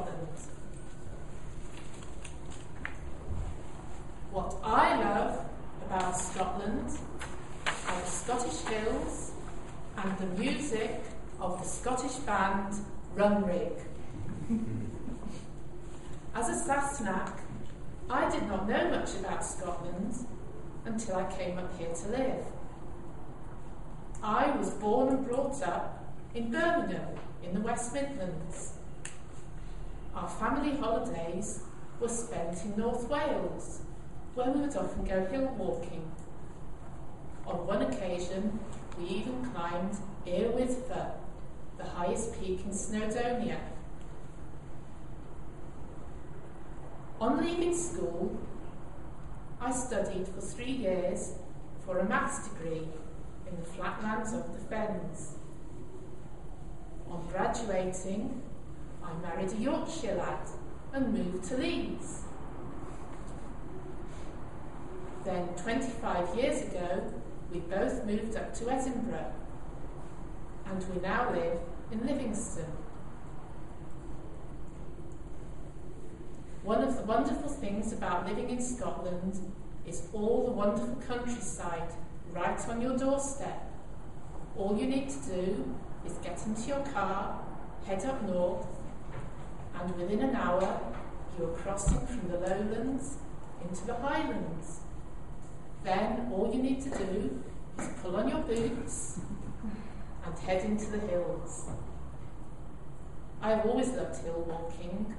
Scotland. What I love about Scotland are the Scottish hills and the music of the Scottish band Runrig. As a Sassenach, I did not know much about Scotland until I came up here to live. I was born and brought up in Birmingham in the West Midlands. Our family holidays were spent in North Wales, where we would often go hill walking. On one occasion, we even climbed Irwithfa, the highest peak in Snowdonia. On leaving school, I studied for 3 years for a maths degree in the flatlands of the Fens. On graduating, I married a Yorkshire lad and moved to Leeds. Then 25 years ago, we both moved up to Edinburgh, and we now live in Livingston. One of the wonderful things about living in Scotland is all the wonderful countryside right on your doorstep. All you need to do is get into your car, head up north, and within an hour you're crossing from the lowlands into the highlands. Then all you need to do is pull on your boots and head into the hills. I've always loved hill walking,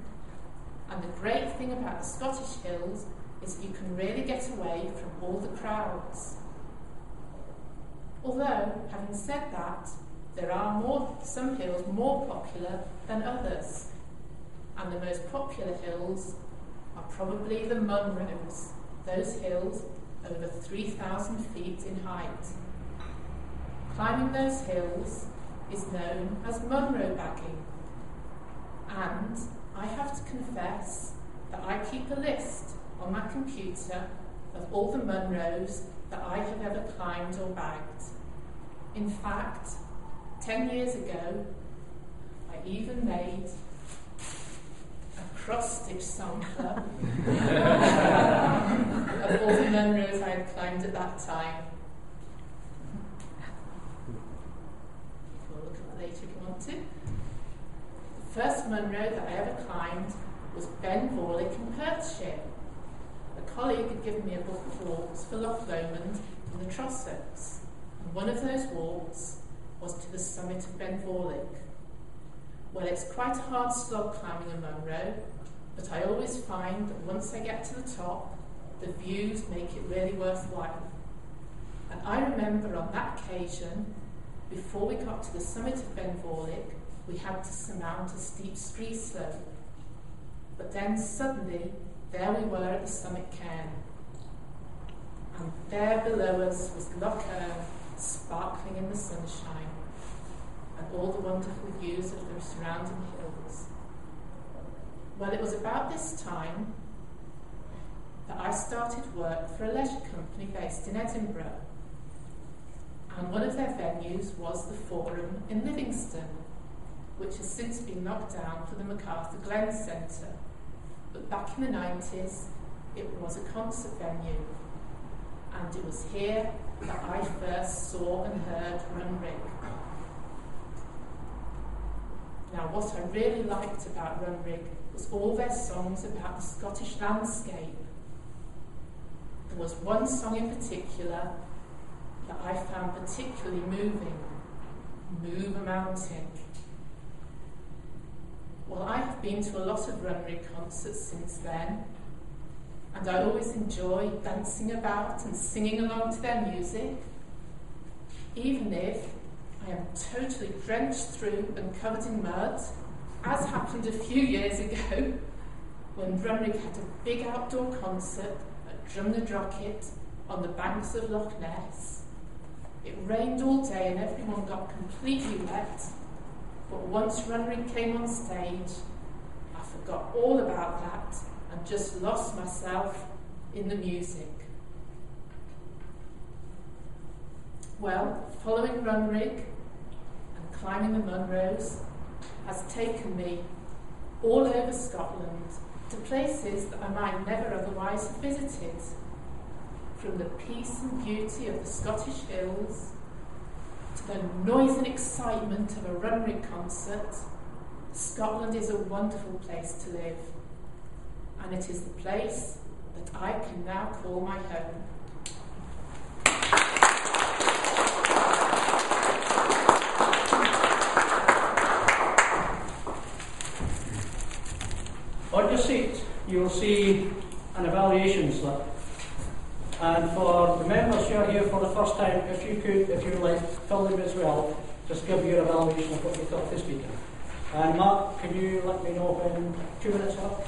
and the great thing about the Scottish hills is you can really get away from all the crowds. Although, having said that, there are some hills more popular than others, and the most popular hills are probably the Munros, those hills over 3,000 feet in height. Climbing those hills is known as Munro bagging, and I have to confess that I keep a list on my computer of all the Munros that I have ever climbed or bagged. In fact, 10 years ago, I even made a cross-stitch sampler of all the Munros I had climbed at that time. We'll look at that later if you want to. The first Munro that I ever climbed was Ben Vorlich in Perthshire. A colleague had given me a book of walks for Loch Lomond in the Trossachs, and one of those walks was to the summit of Ben Vorlich. Well, it's quite a hard slog climbing a Munro, but I always find that once I get to the top, the views make it really worthwhile. And I remember on that occasion, before we got to the summit of Ben Vorlich, we had to surmount a steep scree slope. But then suddenly, there we were at the summit cairn. And there below us was Loch Earn, sparkling in the sunshine, and all the wonderful views of the surrounding hills. Well, it was about this time that I started work for a leisure company based in Edinburgh. And one of their venues was the Forum in Livingston, which has since been knocked down for the MacArthur Glen Centre. But back in the 90s, it was a concert venue. And it was here that I first saw and heard Runrig. Now, what I really liked about Runrig was all their songs about the Scottish landscape. There was one song in particular that I found particularly moving, Move a Mountain. Well, I have been to a lot of Runrig concerts since then, and I always enjoy dancing about and singing along to their music, even if I am totally drenched through and covered in mud, as happened a few years ago when Runrig had a big outdoor concert at Drumnadrochit on the banks of Loch Ness. It rained all day and everyone got completely wet, but once Runrig came on stage, I forgot all about that and just lost myself in the music. Well, following Runrig and climbing the Munros has taken me all over Scotland, to places that I might never otherwise have visited. From the peace and beauty of the Scottish hills, to the noise and excitement of a Runrig concert, Scotland is a wonderful place to live, and it is the place that I can now call my home. On your seat, you will see an evaluation slip. And for the members who are here for the first time, if you would like, fill them as well. Just give your evaluation of what you thought of the speaker. And Mark, can you let me know when 2 minutes are up?